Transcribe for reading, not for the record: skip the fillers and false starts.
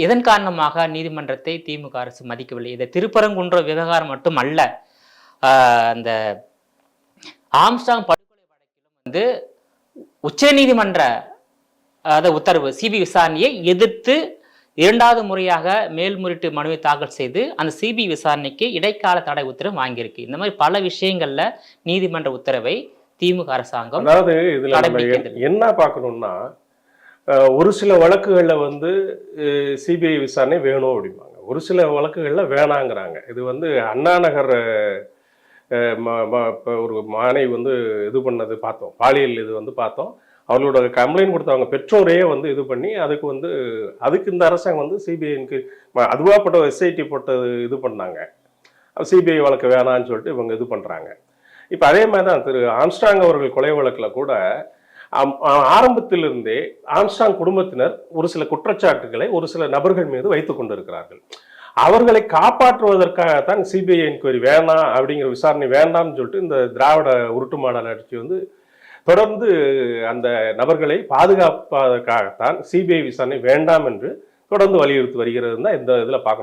இதன் காரணமாக நீதிமன்றத்தை திமுக அரசு மதிக்கவில்லை. இதை திருப்பரங்குன்ற விவகாரம் மட்டும் அல்ல, அந்த ஆம்ஸ்டாங் படுகொலை வழக்கிலும் உச்ச நீதிமன்ற உத்தரவு சிபி விசாரணையை எதிர்த்து இரண்டாவது முறையாக மேல்முறையீட்டு மனுவை தாக்கல் செய்து அந்த சிபி விசாரணைக்கு இடைக்கால தடை உத்தரவு வாங்கியிருக்கு. இந்த மாதிரி பல விஷயங்கள்ல நீதிமன்ற உத்தரவை திமுக அரசாங்கம் அதாவது இதுல என்ன பார்க்கணும்னா, ஒரு சில வழக்குகளில் சிபிஐ விசாரணை வேணும் அப்படிம்பாங்க, ஒரு சில வழக்குகளில் வேணாங்கிறாங்க. இது அண்ணா நகர் ஒரு மானை இது பண்ணது பார்த்தோம், பாலியல் இது பார்த்தோம். அவர்களோட கம்ப்ளைண்ட் கொடுத்தவங்க பெற்றோரையே இது பண்ணி அதுக்கு இந்த அரசாங்கம் சிபிஐக்கு அதுவாகப்பட்ட எஸ்ஐடி போட்டது இது பண்ணாங்க. சிபிஐ வழக்கு வேணான்னு சொல்லிட்டு இவங்க இது பண்ணுறாங்க. இப்போ அதே மாதிரி தான் திரு ஆம்ஸ்டாங் அவர்கள் கொலை வழக்கில் கூட ஆரம்பத்திலிருந்தே ஆம்ஸ்டாங் குடும்பத்தினர் ஒரு சில குற்றச்சாட்டுகளை ஒரு சில நபர்கள் மீது வைத்து கொண்டிருக்கிறார்கள். அவர்களை காப்பாற்றுவதற்காகத்தான் சிபிஐ என்கொயரி வேணாம், அப்படிங்கிற விசாரணை வேண்டாம்னு சொல்லிட்டு இந்த திராவிட உருட்டு மாடல் ஆட்சி தொடர்ந்து அந்த நபர்களை பாதுகாப்பதற்காகத்தான் சிபிஐ விசாரணை வேண்டாம் என்று தொடர்ந்து வலியுறுத்தி வருகிறது தான் இந்த இதில் பார்க்கணும்.